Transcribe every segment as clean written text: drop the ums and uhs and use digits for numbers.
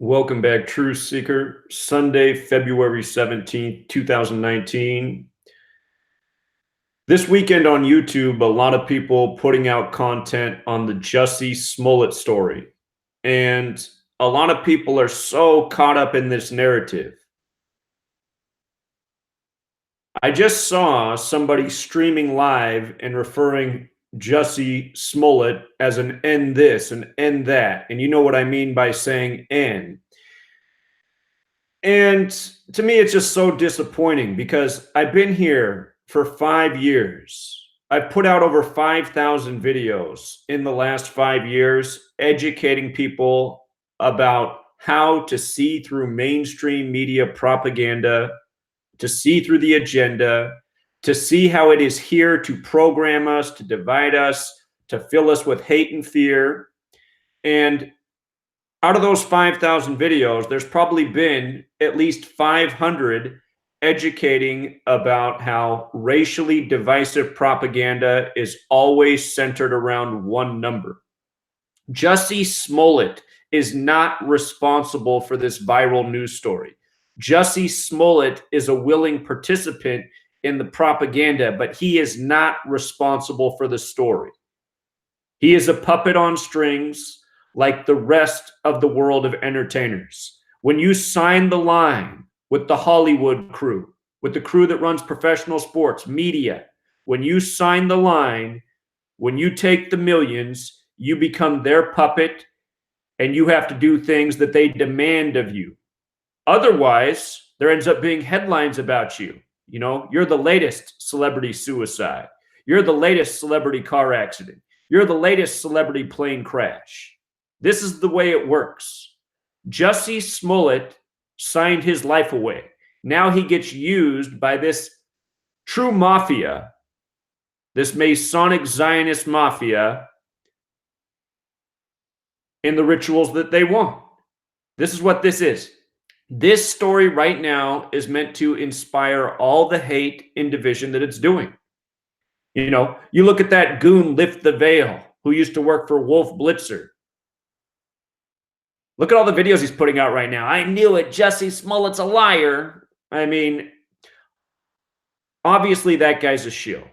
Welcome back, Truth Seeker. Sunday, February 17th, 2019. This weekend on YouTube, a lot of people putting out content on the Jussie Smollett story. And a lot of people are so caught up in this narrative. I just saw somebody streaming live and referring Jussie Smollett as an N this and N that. And you know what I mean by saying N. And to me, it's just so disappointing because I've been here for 5 years. I've put out over 5,000 videos in the last 5 years, educating people about how to see through mainstream media propaganda, to see through the agenda, to see how it is here to program us, to divide us, to fill us with hate and fear. And out of those 5,000 videos, there's probably been at least 500 educating about how racially divisive propaganda is always centered around one number. Jussie Smollett is not responsible for this viral news story. Jussie Smollett is a willing participant in the propaganda, but he is not responsible for the story. He is a puppet on strings, like the rest of the world of entertainers. When you sign the line with the Hollywood crew, with the crew that runs professional sports, media, when you sign the line, when you take the millions, you become their puppet and you have to do things that they demand of you. Otherwise, there ends up being headlines about you. You know, you're the latest celebrity suicide. You're the latest celebrity car accident. You're the latest celebrity plane crash. This is the way it works. Jussie Smollett signed his life away. Now he gets used by this true mafia, this Masonic Zionist mafia, in the rituals that they want. This is what this is. This story right now is meant to inspire all the hate and division that it's doing. You know, you look at that goon Lift the Veil, who used to work for Wolf Blitzer. Look at all the videos he's putting out right now. I knew it. Jussie Smollett's a liar. I mean, obviously that guy's a shill.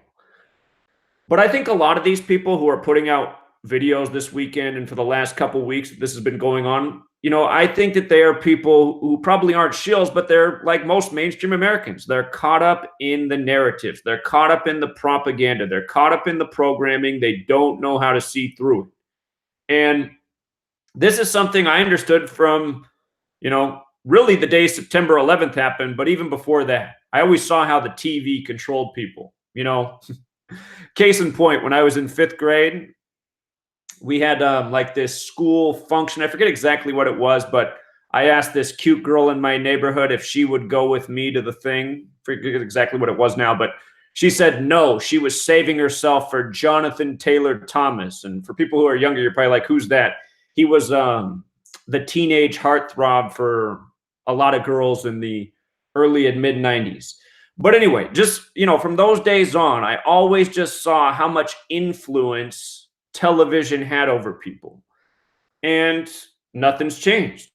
But I think a lot of these people who are putting out videos this weekend and for the last couple of weeks this has been going on, you know, I think that they are people who probably aren't shills, but they're like most mainstream Americans. They're caught up in the narratives. They're caught up in the propaganda. They're caught up in the programming. They don't know how to see through it. And this is something I understood from, you know, really the day September 11th happened, but even before that, I always saw how the TV controlled people. You know, case in point, when I was in 5th grade, we had like this school function. I forget exactly what it was, but I asked this cute girl in my neighborhood if she would go with me to the thing. I forget exactly what it was now, but she said no. She was saving herself for Jonathan Taylor Thomas. And for people who are younger, you're probably like, who's that? He was the teenage heartthrob for a lot of girls in the early and mid 90s. But anyway, just, you know, from those days on, I always just saw how much influence television had over people. And nothing's changed.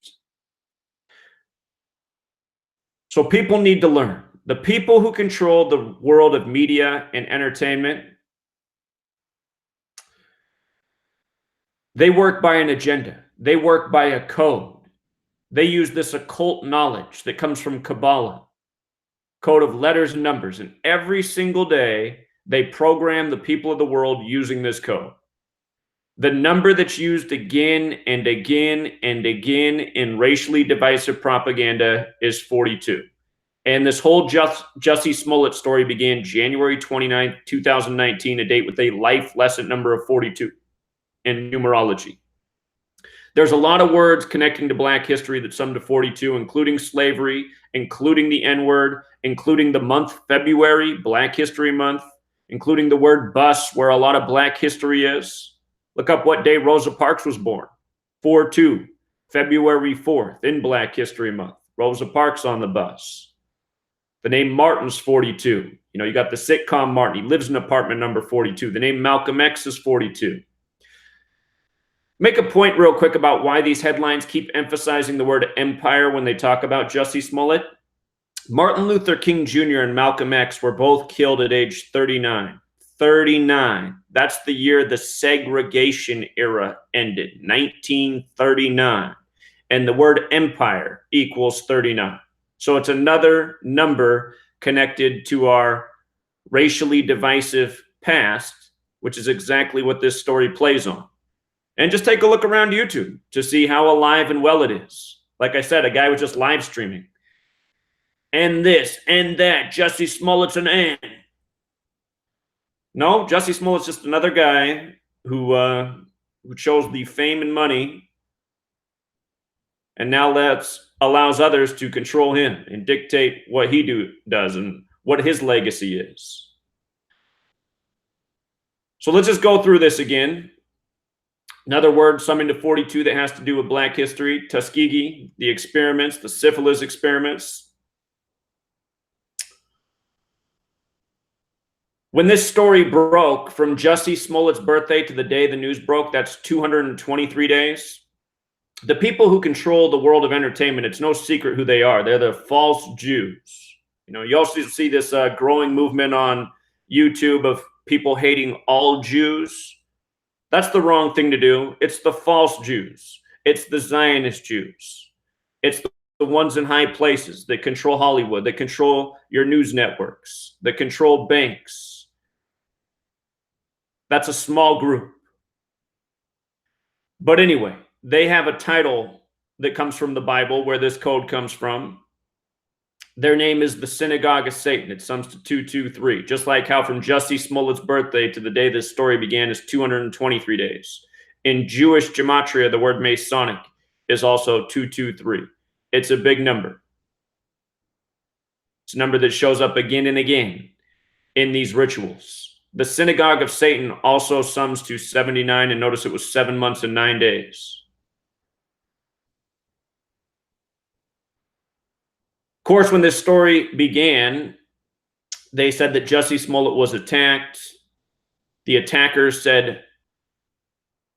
So people need to learn. The people who control the world of media and entertainment, they work by an agenda. They work by a code. They use this occult knowledge that comes from Kabbalah, code of letters and numbers. And every single day, they program the people of the world using this code. The number that's used again and again and again in racially divisive propaganda is 42. And this whole Jussie Smollett story began January 29th, 2019, a date with a life lesson number of 42 in numerology. There's a lot of words connecting to Black history that sum to 42, including slavery, including the N-word, including the month February, Black History Month, including the word bus, where a lot of Black history is. Look up what day Rosa Parks was born. 4/2, February 4th, in Black History Month. Rosa Parks on the bus. The name Martin's 42. You know, you got the sitcom Martin. He lives in apartment number 42. The name Malcolm X is 42. Make a point real quick about why these headlines keep emphasizing the word empire when they talk about Jussie Smollett. Martin Luther King Jr. and Malcolm X were both killed at age 39. 39. That's the year the segregation era ended, 1939. And the word empire equals 39. So it's another number connected to our racially divisive past, which is exactly what this story plays on. And just take a look around YouTube to see how alive and well it is. Like I said, a guy was just live streaming. And this, and that, Jussie Smollett's an end. No, Jussie Smollett's just another guy who chose the fame and money and now allows others to control him and dictate what he does and what his legacy is. So let's just go through this again. Another word summing to 42 that has to do with Black history: Tuskegee, the experiments, the syphilis experiments. When this story broke, from Jussie Smollett's birthday to the day the news broke, that's 223 days. The people who control the world of entertainment, it's no secret who they are. They're the false Jews. You know, you also see this growing movement on YouTube of people hating all Jews. That's the wrong thing to do. It's the false Jews. It's the Zionist Jews. It's the ones in high places that control Hollywood, that control your news networks, that control banks. That's a small group. But anyway, they have a title that comes from the Bible where this code comes from. Their name is the Synagogue of Satan. It sums to 223, just like how from Jussie Smollett's birthday to the day this story began is 223 days. In Jewish Gematria, the word Masonic is also 223. It's a big number. It's a number that shows up again and again in these rituals. The Synagogue of Satan also sums to 79, and notice it was 7 months and 9 days. Of course, when this story began, they said that Jussie Smollett was attacked. The attackers said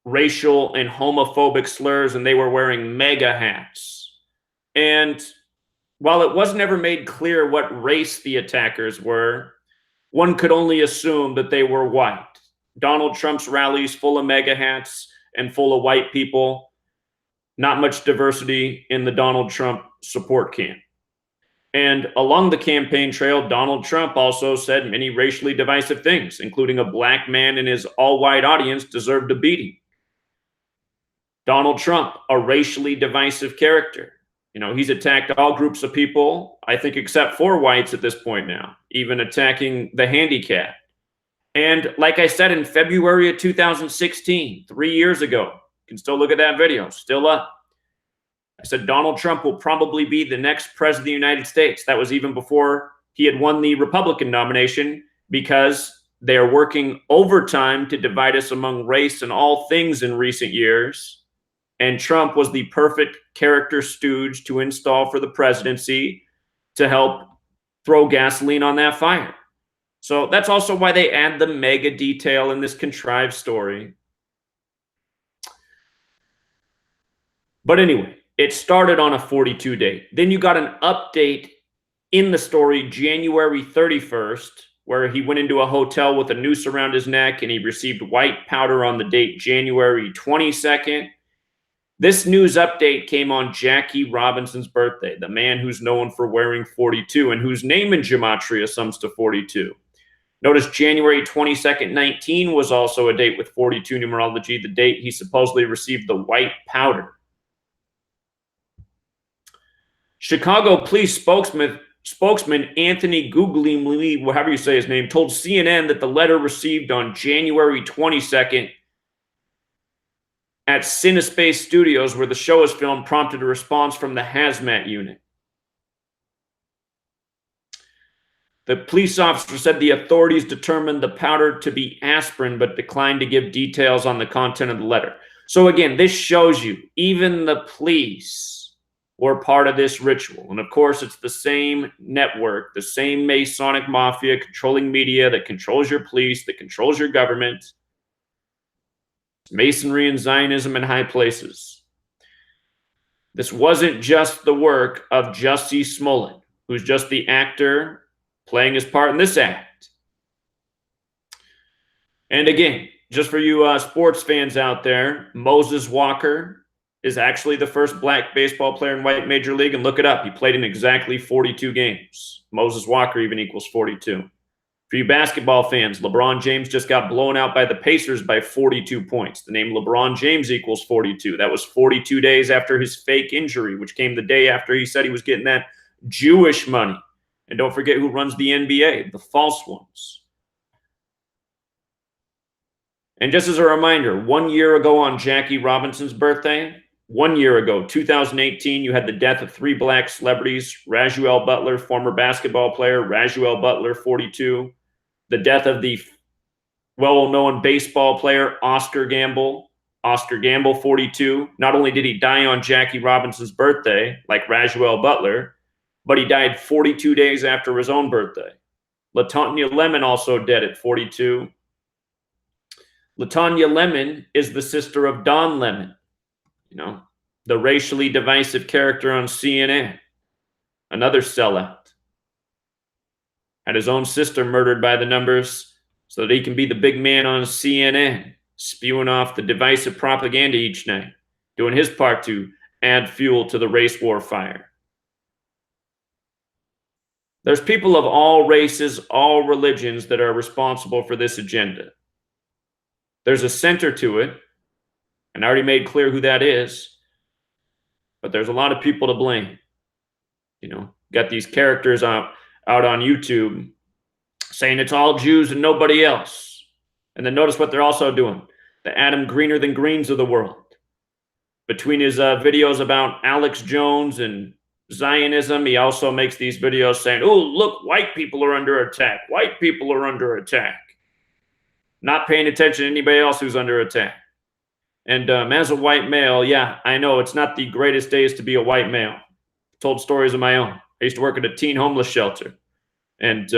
racial and homophobic slurs, and they were wearing MAGA hats. And while it was never made clear what race the attackers were, one could only assume that they were white. Donald Trump's rallies full of MAGA hats and full of white people. Not much diversity in the Donald Trump support camp. And along the campaign trail, Donald Trump also said many racially divisive things, including a black man and his all-white audience deserved a beating. Donald Trump, a racially divisive character. You know, he's attacked all groups of people, I think, except for whites at this point now, even attacking the handicapped. And like I said, in February of 2016, 3 years ago, you can still look at that video, still up. I said Donald Trump will probably be the next president of the United States. That was even before he had won the Republican nomination, because they are working overtime to divide us among race and all things in recent years. And Trump was the perfect character stooge to install for the presidency to help throw gasoline on that fire. So that's also why they add the mega detail in this contrived story. But anyway, it started on a 42 date. Then you got an update in the story, January 31st, where he went into a hotel with a noose around his neck and he received white powder on the date January 22nd. This news update came on Jackie Robinson's birthday, the man who's known for wearing 42 and whose name in Gematria sums to 42. Notice January 22nd, 19 was also a date with 42 numerology, the date he supposedly received the white powder. Chicago police spokesman Anthony Googly, however you say his name, told CNN that the letter received on January 22nd at Cinespace Studios, where the show is filmed, prompted a response from the hazmat unit. The police officer said the authorities determined the powder to be aspirin, but declined to give details on the content of the letter. So again, this shows you even the police were part of this ritual. And of course, it's the same network, the same Masonic mafia controlling media that controls your police, that controls your government. Masonry and Zionism in high places. This wasn't just the work of Jussie Smollett, who's just the actor playing his part in this act. And again, just for you sports fans out there, Moses Walker is actually the first black baseball player in white major league, and look it up. He played in exactly 42 games. Moses Walker even equals 42. For you basketball fans, LeBron James just got blown out by the Pacers by 42 points. The name LeBron James equals 42. That was 42 days after his fake injury, which came the day after he said he was getting that Jewish money. And don't forget who runs the NBA, the false ones. And just as a reminder, 1 year ago on Jackie Robinson's birthday, 1 year ago, 2018, you had the death of 3 black celebrities: Rajuel Butler, former basketball player, Rajuel Butler, 42. The death of the well-known baseball player, Oscar Gamble, 42. Not only did he die on Jackie Robinson's birthday, like Rajuel Butler, but he died 42 days after his own birthday. LaTanya Lemon also dead at 42. LaTanya Lemon is the sister of Don Lemon, you know, the racially divisive character on CNN, another sellout. Had his own sister murdered by the numbers so that he can be the big man on CNN, spewing off the divisive propaganda each night, doing his part to add fuel to the race war fire. There's people of all races, all religions that are responsible for this agenda. There's a center to it, and I already made clear who that is, but there's a lot of people to blame. You know, got these characters out on YouTube saying it's all Jews and nobody else. And then notice what they're also doing. The Adam Greener than Greens of the world. Between his videos about Alex Jones and Zionism, he also makes these videos saying, oh, look, white people are under attack. White people are under attack. Not paying attention to anybody else who's under attack. And as a white male, yeah, I know it's not the greatest days to be a white male. I've told stories of my own. I used to work at a teen homeless shelter. And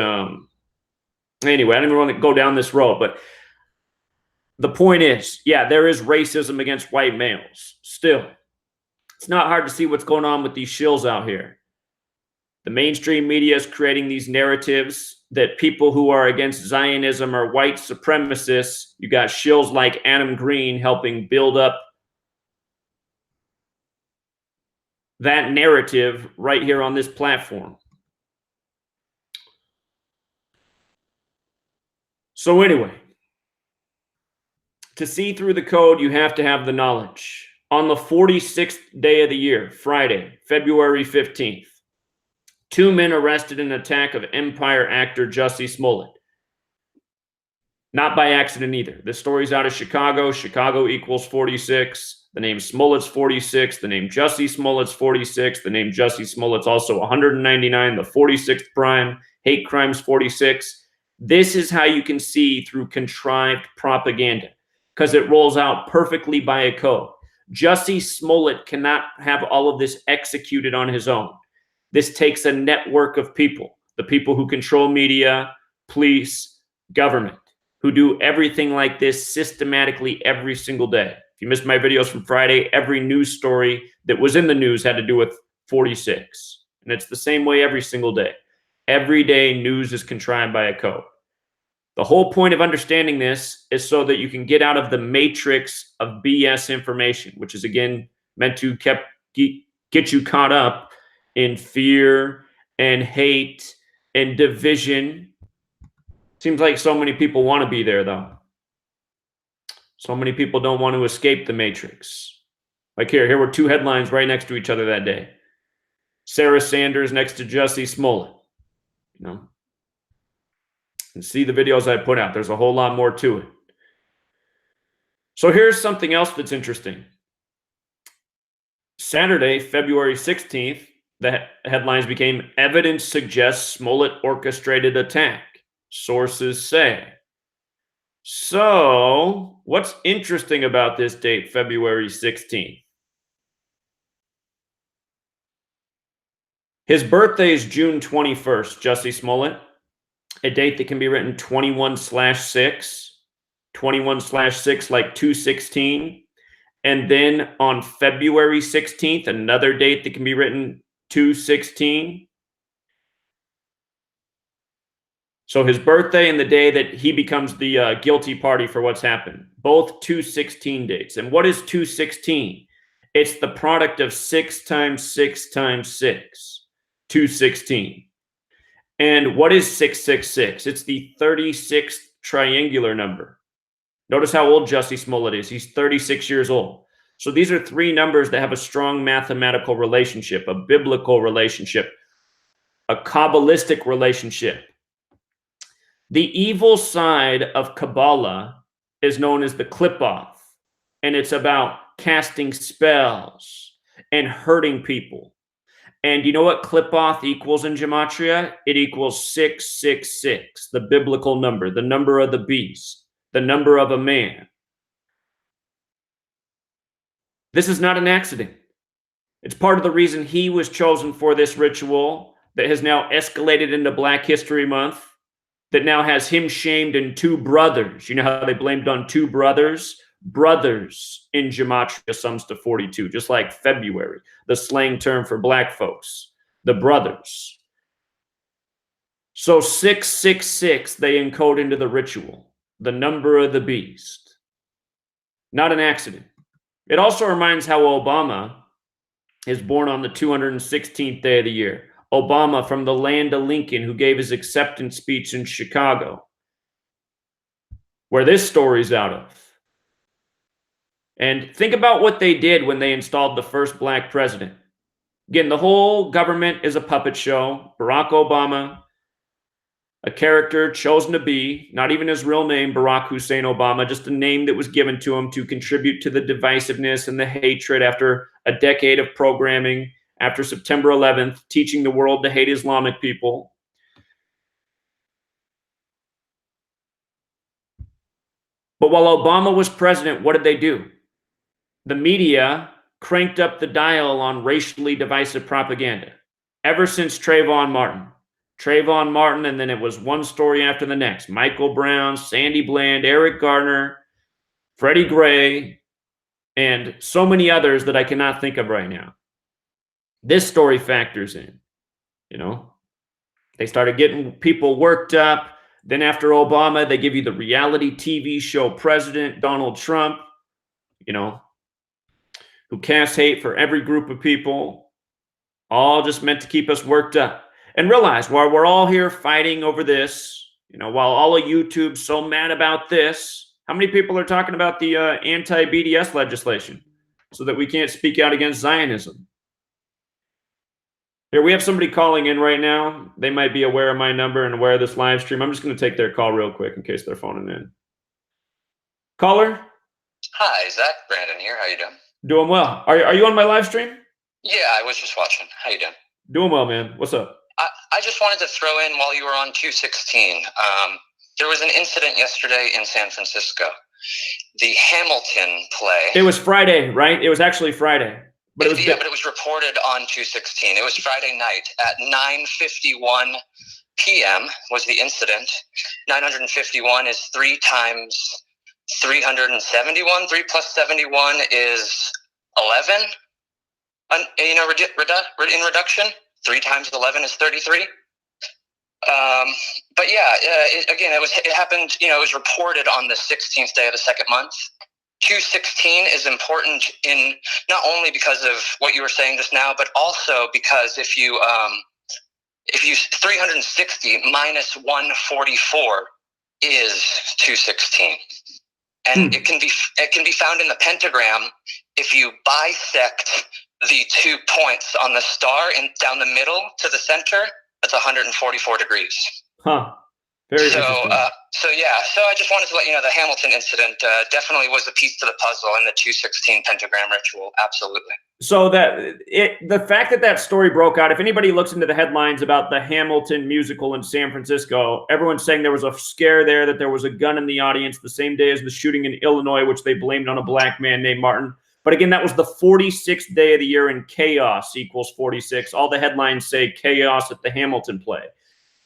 anyway, I don't even want to go down this road, but the point is, yeah, there is racism against white males. Still, it's not hard to see what's going on with these shills out here. The mainstream media is creating these narratives that people who are against Zionism are white supremacists. You got shills like Adam Green helping build up that narrative right here on this platform. So anyway, to see through the code, you have to have the knowledge. On the 46th day of the year, Friday, February 15th, 2 men arrested in an attack of Empire actor Jussie Smollett. Not by accident either. This story's out of Chicago. Chicago equals 46. The name Smollett's 46. The name Jussie Smollett's 46. The name Jussie Smollett's also 199. The 46th prime. Hate crimes 46. This is how you can see through contrived propaganda, because it rolls out perfectly by a code. Jussie Smollett cannot have all of this executed on his own. This takes a network of people, the people who control media, police, government, who do everything like this systematically every single day. If you missed my videos from Friday, every news story that was in the news had to do with 46. And it's the same way every single day. Every day, news is contrived by a code. The whole point of understanding this is so that you can get out of the matrix of BS information, which is, again, meant to get you caught up in fear and hate and division. Seems like so many people want to be there, though. So many people don't want to escape the matrix. Like here were 2 headlines right next to each other that day. Sarah Sanders next to Jussie Smollett. You know, and see the videos I put out. There's a whole lot more to it. So here's something else that's interesting. Saturday, February 16th, the headlines became "Evidence suggests Smollett orchestrated attack, sources say." So what's interesting about this date, February 16th? His birthday is June 21st, Jussie Smollett, a date that can be written 21/6. 21/6, like 216. And then on February 16th, another date that can be written 216. So his birthday and the day that he becomes the guilty party for what's happened. Both 216 dates. And what is 216? It's the product of 6 times 6 times 6. 216. And what is 666? It's the 36th triangular number. Notice how old Jussie Smollett is. He's 36 years old. So these are three numbers that have a strong mathematical relationship, a biblical relationship, a Kabbalistic relationship. The evil side of Kabbalah is known as the Qliphoth, and it's about casting spells and hurting people. And you know what Qliphoth equals in Gematria? It equals 666, the biblical number, the number of the beast, the number of a man. This is not an accident. It's part of the reason he was chosen for this ritual that has now escalated into Black History Month, that now has him shamed in two brothers. You know how they blamed on two brothers? Brothers in Gematria sums to 42, just like February, the slang term for Black folks, the brothers. So 666 they encode into the ritual, the number of the beast. Not an accident. It also reminds how Obama is born on the 216th day of the year. Obama from the land of Lincoln, who gave his acceptance speech in Chicago, where this story's out of. And think about what they did when they installed the first Black president. Again, the whole government is a puppet show. Barack Obama, a character chosen to be, not even his real name, Barack Hussein Obama, just a name that was given to him to contribute to the divisiveness and the hatred after a decade of programming, after September 11th, teaching the world to hate Islamic people. But while Obama was president, what did they do? The media cranked up the dial on racially divisive propaganda ever since Trayvon Martin, and then it was one story after the next. Michael Brown, Sandy Bland, Eric Garner, Freddie Gray, and so many others that I cannot think of right now. This story factors in, you know. They started getting people worked up. Then after Obama, they give you the reality TV show president, Donald Trump, you know, who casts hate for every group of people, all just meant to keep us worked up. And realize, while we're all here fighting over this, you know, while all of YouTube's so mad about this, how many people are talking about the anti-BDS legislation so that we can't speak out against Zionism? Here, we have somebody calling in right now. They might be aware of my number and aware of this live stream. I'm just going to take their call real quick in case they're phoning in. Caller? Hi, Zach. Brandon here. How you doing? Doing well. Are you on my live stream? Yeah, I was just watching. How you doing? Doing well, man. What's up? I just wanted to throw in while you were on 216. There was an incident yesterday in San Francisco. The Hamilton play. It was Friday, right? It was actually Friday. But it was reported on 216. It was Friday night at 9:51 p.m. was the incident. 951 is 3 times 371. 3 plus 71 is 11. You know, in reduction, 3 times 11 is 33. But yeah, it happened. You know, it was reported on the 16th day of the second month. 216 is important in not only because of what you were saying just now, but also because if you 360 minus 144 is 216, and it can be found in the pentagram if you bisect the 2 points on the star and down the middle to the center. That's 144 degrees. Huh. Very interesting. So I just wanted to let you know the Hamilton incident definitely was a piece to the puzzle in the 216 pentagram ritual. Absolutely. So the fact that story broke out, if anybody looks into the headlines about the Hamilton musical in San Francisco, everyone's saying there was a scare there, that there was a gun in the audience the same day as the shooting in Illinois, which they blamed on a black man named Martin. But again, that was the 46th day of the year, and chaos equals 46. All the headlines say chaos at the Hamilton play.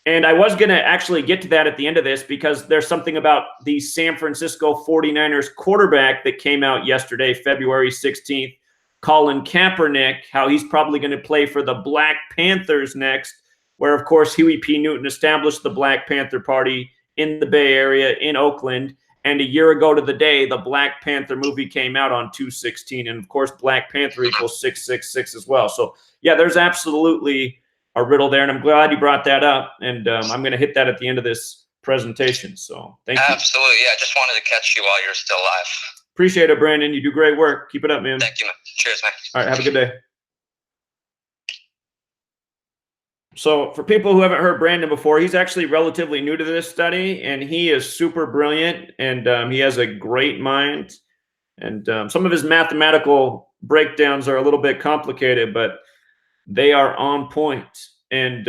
And I was going to actually get to that at the end of this because there's something about the San Francisco 49ers quarterback that came out yesterday, February 16th, Colin Kaepernick, how he's probably going to play for the Black Panthers next, where, of course, Huey P. Newton established the Black Panther Party in the Bay Area in Oakland. And a year ago to the day, the Black Panther movie came out on 2/16. And, of course, Black Panther equals 666 as well. So, yeah, there's absolutely a riddle there, and I'm glad you brought that up, and I'm going to hit that at the end of this presentation. So thank you. Absolutely, yeah. Just wanted to catch you while you're still alive. Appreciate it, Brandon. You do great work. Keep it up, man. Thank you, man. Cheers, man. All right, have a good day. So for people who haven't heard Brandon before, he's actually relatively new to this study, and he is super brilliant, and he has a great mind. And some of his mathematical breakdowns are a little bit complicated, but they are on point. And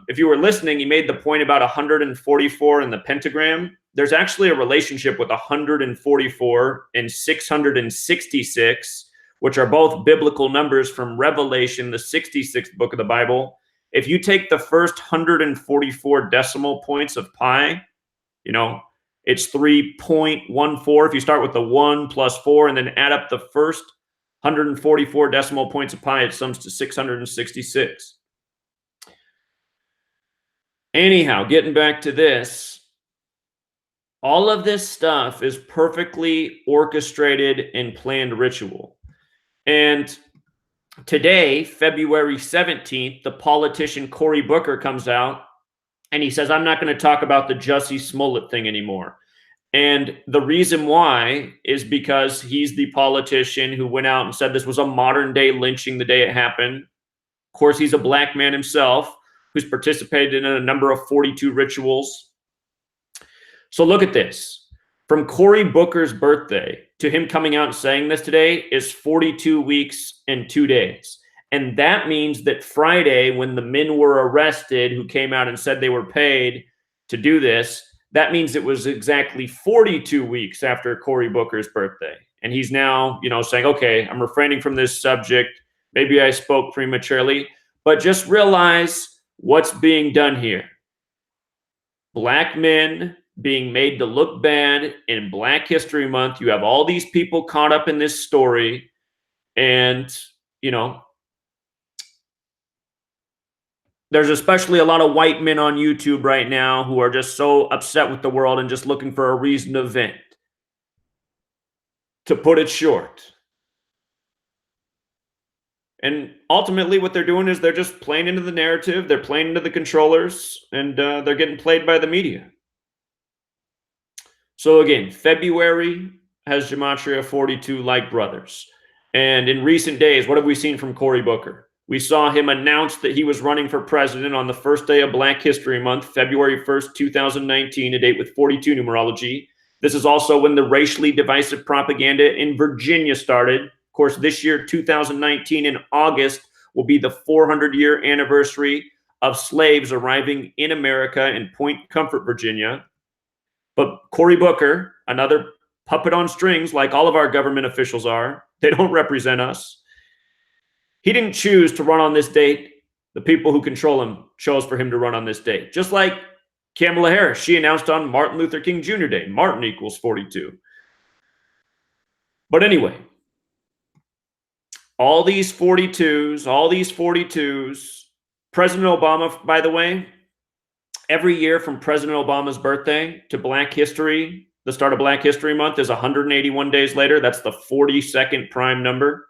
if you were listening, he made the point about 144 in the pentagram. There's actually a relationship with 144 and 666, which are both biblical numbers from Revelation, the 66th book of the Bible. If you take the first 144 decimal points of pi, you know, it's 3.14. If you start with the 1 plus 4 and then add up the first 144 decimal points of pi, it sums to 666. Anyhow, getting back to this, all of this stuff is perfectly orchestrated and planned ritual. And today, February 17th, the politician Cory Booker comes out and he says, I'm not going to talk about the Jussie Smollett thing anymore. And the reason why is because he's the politician who went out and said this was a modern day lynching the day it happened. Of course, he's a black man himself who's participated in a number of 42 rituals. So look at this. From Cory Booker's birthday to him coming out and saying this today is 42 weeks and 2 days. And that means that Friday, when the men were arrested who came out and said they were paid to do this, that means it was exactly 42 weeks after Cory Booker's birthday. And he's now, saying, okay, I'm refraining from this subject. Maybe I spoke prematurely, but just realize what's being done here. Black men being made to look bad in Black History Month. You have all these people caught up in this story. And, there's especially a lot of white men on YouTube right now who are just so upset with the world and just looking for a reason to vent. To put it short. And ultimately what they're doing is they're just playing into the narrative, they're playing into the controllers, and they're getting played by the media. So again, February has Gematria 42 like brothers. And in recent days, what have we seen from Cory Booker? We saw him announce that he was running for president on the first day of Black History Month, February 1st, 2019, a date with 42 numerology. This is also when the racially divisive propaganda in Virginia started. Of course, this year, 2019, in August, will be the 400-year anniversary of slaves arriving in America in Point Comfort, Virginia. But Cory Booker, another puppet on strings like all of our government officials are, they don't represent us. He didn't choose to run on this date. The people who control him chose for him to run on this date. Just like Kamala Harris, she announced on Martin Luther King Jr. Day, Martin equals 42. But anyway, all these 42s, President Obama, by the way, every year from President Obama's birthday to Black History, the start of Black History Month is 181 days later. That's the 42nd prime number.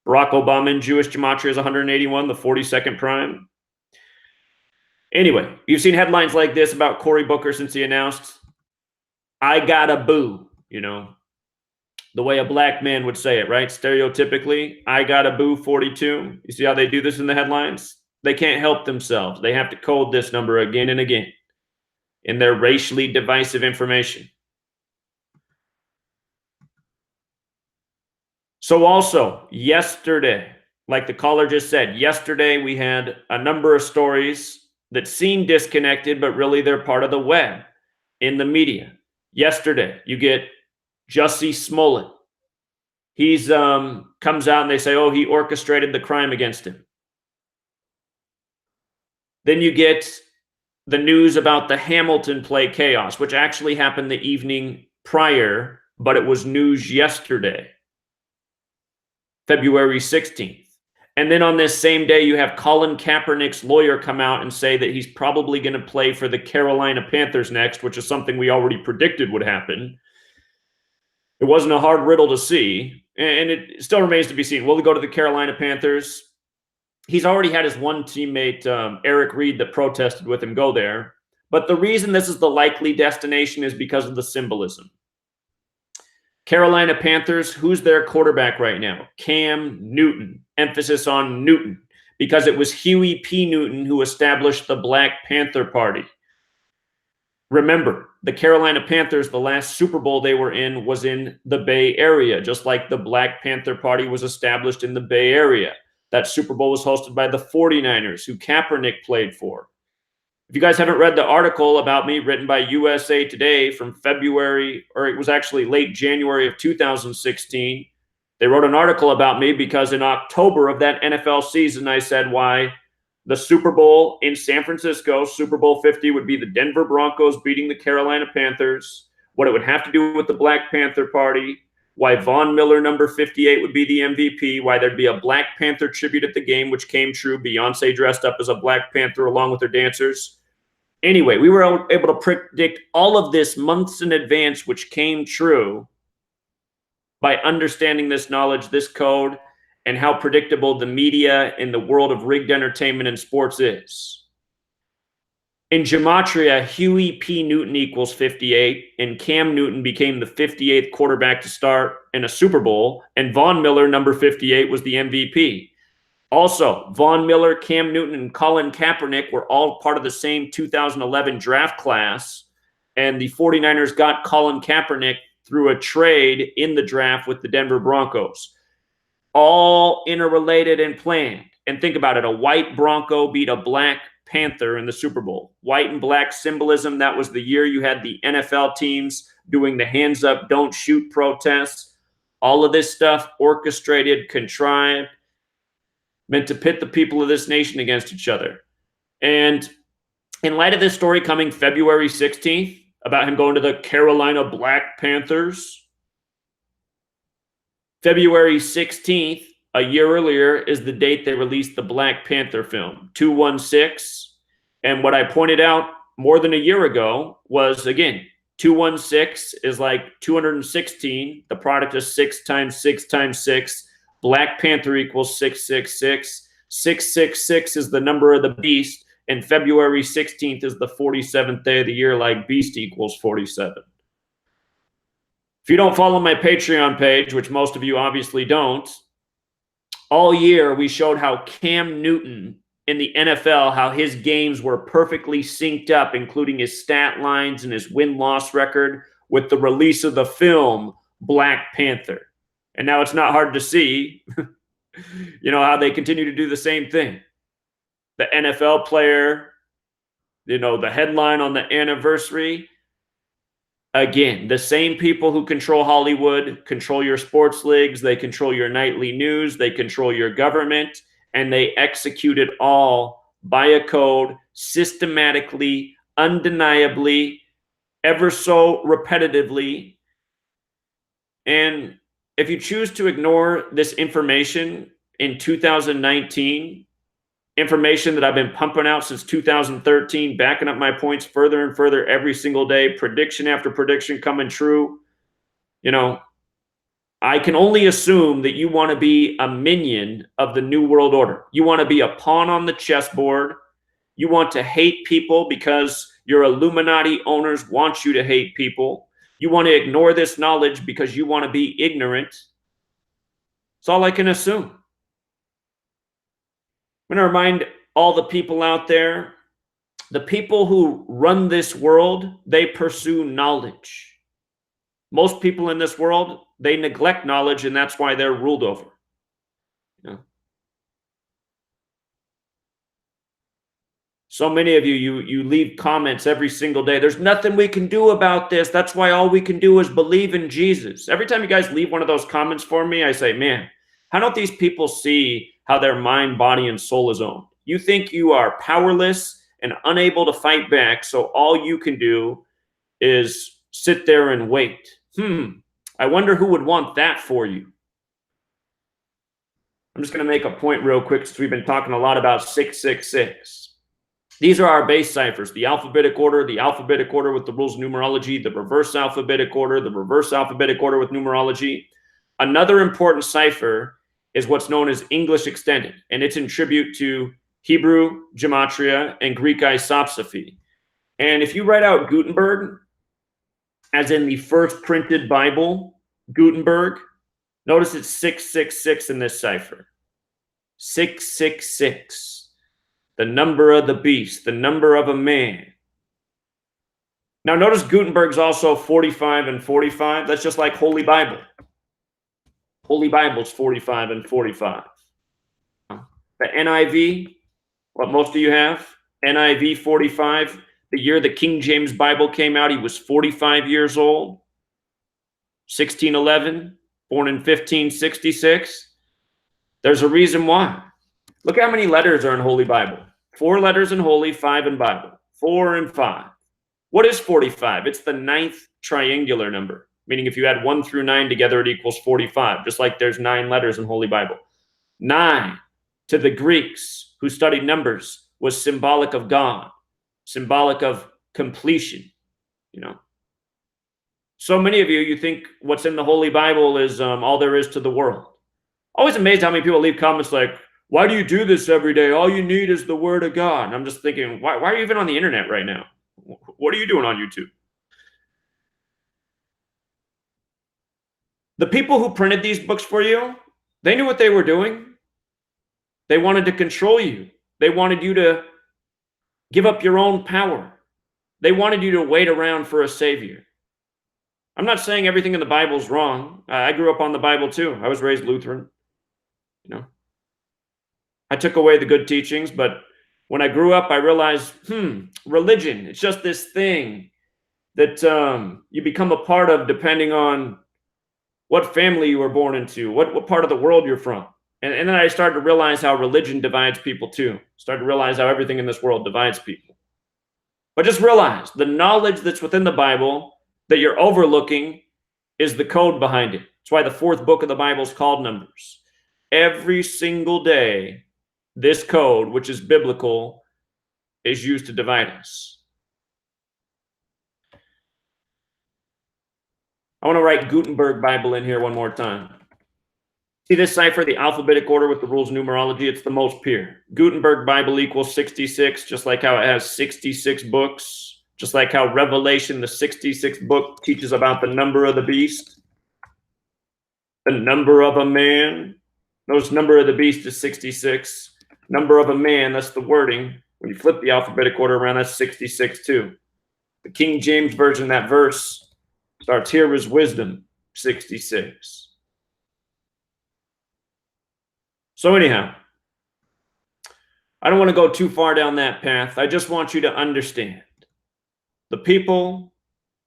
Barack Obama in Jewish Gematria is 181, the 42nd prime. Anyway, you've seen headlines like this about Cory Booker since he announced, I got a boo, the way a black man would say it, right? Stereotypically, I got a boo 42. You see how they do this in the headlines? They can't help themselves. They have to code this number again and again in their racially divisive information. So also, yesterday, like the caller just said, yesterday we had a number of stories that seem disconnected, but really they're part of the web in the media. Yesterday, you get Jussie Smollett. He's comes out and they say, oh, he orchestrated the crime against him. Then you get the news about the Hamilton play Chaos, which actually happened the evening prior, but it was news yesterday, February 16th. And then on this same day, you have Colin Kaepernick's lawyer come out and say that he's probably going to play for the Carolina Panthers next, which is something we already predicted would happen. It wasn't a hard riddle to see, and it still remains to be seen. Will he go to the Carolina Panthers? He's already had his one teammate, Eric Reed, that protested with him go there. But the reason this is the likely destination is because of the symbolism. Carolina Panthers, who's their quarterback right now? Cam Newton. Emphasis on Newton, because it was Huey P. Newton who established the Black Panther Party. Remember, the Carolina Panthers, the last Super Bowl they were in was in the Bay Area, just like the Black Panther Party was established in the Bay Area. That Super Bowl was hosted by the 49ers, who Kaepernick played for. If you guys haven't read the article about me written by USA Today from February, or it was actually late January of 2016, they wrote an article about me because in October of that NFL season, I said why the Super Bowl in San Francisco, Super Bowl 50, would be the Denver Broncos beating the Carolina Panthers, what it would have to do with the Black Panther Party, why Von Miller, number 58, would be the MVP, why there'd be a Black Panther tribute at the game, which came true. Beyonce dressed up as a Black Panther along with her dancers. Anyway, we were able to predict all of this months in advance, which came true by understanding this knowledge, this code, and how predictable the media in the world of rigged entertainment and sports is. In Gematria, Huey P. Newton equals 58, and Cam Newton became the 58th quarterback to start in a Super Bowl, and Von Miller, number 58, was the MVP. Also, Von Miller, Cam Newton, and Colin Kaepernick were all part of the same 2011 draft class, and the 49ers got Colin Kaepernick through a trade in the draft with the Denver Broncos. All interrelated and planned. And think about it, a white Bronco beat a Black Panther in the Super Bowl. White and black symbolism, that was the year you had the NFL teams doing the hands up, don't shoot protests. All of this stuff orchestrated, contrived, meant to pit the people of this nation against each other. And in light of this story coming February 16th, about him going to the Carolina Black Panthers, February 16th, a year earlier, is the date they released the Black Panther film, 216. And what I pointed out more than a year ago was, again, 216 is like 216. The product is 6 times 6 times 6. Black Panther equals 666. 666 is the number of the beast, and February 16th is the 47th day of the year, like beast equals 47. If you don't follow my Patreon page, which most of you obviously don't, all year we showed how Cam Newton in the NFL, how his games were perfectly synced up, including his stat lines and his win-loss record, with the release of the film Black Panther. And now it's not hard to see, how they continue to do the same thing. The NFL player, the headline on the anniversary. Again, the same people who control Hollywood control your sports leagues, they control your nightly news, they control your government, and they execute it all by a code, systematically, undeniably, ever so repetitively. And if you choose to ignore this information in 2019, information that I've been pumping out since 2013, backing up my points further and further every single day, prediction after prediction coming true, I can only assume that you want to be a minion of the New World Order. You want to be a pawn on the chessboard. You want to hate people because your Illuminati owners want you to hate people. You want to ignore this knowledge because you want to be ignorant. That's all I can assume. I'm going to remind all the people out there, the people who run this world, they pursue knowledge. Most people in this world, they neglect knowledge, and that's why they're ruled over. So many of you leave comments every single day. There's nothing we can do about this. That's why all we can do is believe in Jesus. Every time you guys leave one of those comments for me, I say, man, how don't these people see how their mind, body, and soul is owned? You think you are powerless and unable to fight back. So all you can do is sit there and wait. I wonder who would want that for you. I'm just going to make a point real quick since we've been talking a lot about 666. These are our base ciphers: the alphabetic order with the rules of numerology, the reverse alphabetic order with numerology. Another important cipher is what's known as English extended, and it's in tribute to Hebrew Gematria and Greek isopsephy. And if you write out Gutenberg, as in the first printed Bible, Gutenberg, notice it's 666 in this cipher. 666. The number of the beast, the number of a man. Now notice Gutenberg's also 45 and 45. That's just like Holy Bible. Holy Bible's 45 and 45. The NIV, what most of you have, NIV 45. The year the King James Bible came out, he was 45 years old. 1611, born in 1566. There's a reason why. Look how many letters are in Holy Bible. 4 letters in Holy, 5 in Bible. 4 and 5. What is 45? It's the 9th triangular number, meaning if you add 1 through 9 together, it equals 45, just like there's 9 letters in Holy Bible. 9, to the Greeks who studied numbers, was symbolic of God, symbolic of completion, you know. So many of you think what's in the Holy Bible is all there is to the world. Always amazed how many people leave comments like, why do you do this every day? All you need is the word of God. And I'm just thinking, why are you even on the internet right now? What are you doing on YouTube? The people who printed these books for you, they knew what they were doing. They wanted to control you. They wanted you to give up your own power. They wanted you to wait around for a savior. I'm not saying everything in the Bible is wrong. I grew up on the Bible too. I was raised Lutheran. You know, I took away the good teachings, but when I grew up, I realized, religion, it's just this thing that you become a part of depending on what family you were born into, what part of the world you're from. And then I started to realize how religion divides people too. Started to realize how everything in this world divides people. But just realize the knowledge that's within the Bible that you're overlooking is the code behind it. That's why the 4th book of the Bible is called Numbers. Every single day, this code, which is biblical, is used to divide us. I want to write Gutenberg Bible in here one more time. See this cipher, the alphabetic order with the rules of numerology? It's the most pure. Gutenberg Bible equals 66, just like how it has 66 books, just like how Revelation, the 66th book, teaches about the number of the beast, the number of a man. Notice number of the beast is 66. Number of a man, that's the wording. When you flip the alphabetic order around, that's 66 too. The King James Version, that verse starts, here is wisdom, 66. So anyhow, I don't want to go too far down that path. I just want you to understand the people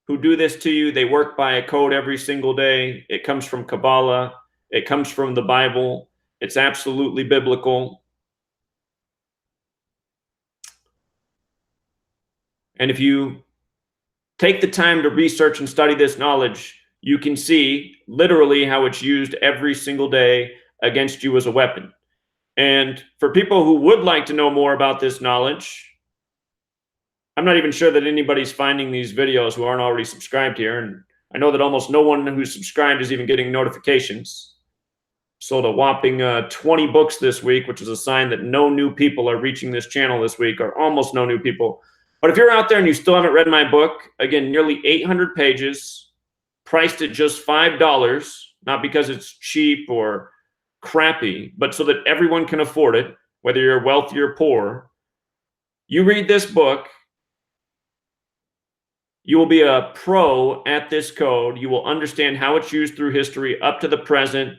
who do this to you, they work by a code every single day. It comes from Kabbalah. It comes from the Bible. It's absolutely biblical. And if you take the time to research and study this knowledge, you can see literally how it's used every single day against you as a weapon. And for people who would like to know more about this knowledge, I'm not even sure that anybody's finding these videos who aren't already subscribed here. And I know that almost no one who's subscribed is even getting notifications. Sold a whopping 20 books this week, which is a sign that no new people are reaching this channel this week, or almost no new people. But if you're out there and you still haven't read my book, again, nearly 800 pages, priced at just $5, not because it's cheap or crappy, but so that everyone can afford it, whether you're wealthy or poor. You read this book, you will be a pro at this code. You will understand how it's used through history up to the present.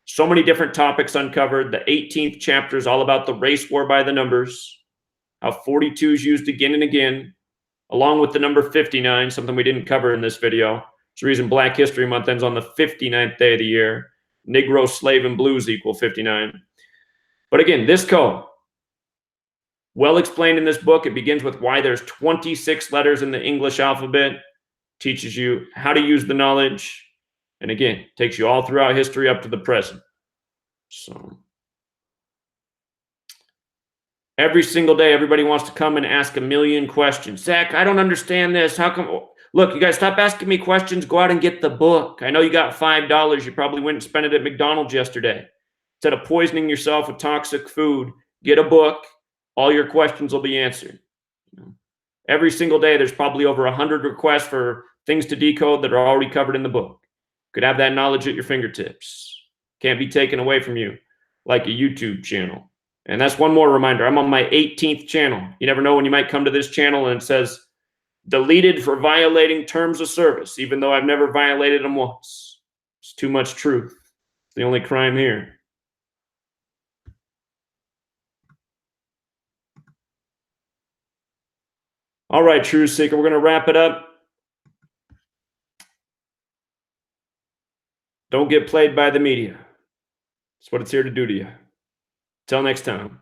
So many different topics uncovered. The 18th chapter is all about the race war by the numbers, how 42 is used again and again, along with the number 59, something we didn't cover in this video. It's the reason Black History Month ends on the 59th day of the year. Negro, slave, and blues equal 59. But again, this code, Well explained in this book. It begins with why there's 26 letters in the English alphabet, teaches you how to use the knowledge, and again, takes you all throughout history up to the present. So every single day, everybody wants to come and ask a million questions. Zach, I don't understand this. How come? Look, you guys, stop asking me questions. Go out and get the book. I know you got $5. You probably went and spent it at McDonald's yesterday. Instead of poisoning yourself with toxic food, get a book. All your questions will be answered. Every single day, there's probably over 100 requests for things to decode that are already covered in the book. You could have that knowledge at your fingertips. Can't be taken away from you like a YouTube channel. And that's one more reminder. I'm on my 18th channel. You never know when you might come to this channel and it says, deleted for violating terms of service, even though I've never violated them once. It's too much truth. It's the only crime here. All right, Truth Seeker, we're going to wrap it up. Don't get played by the media. That's what it's here to do to you. Till next time.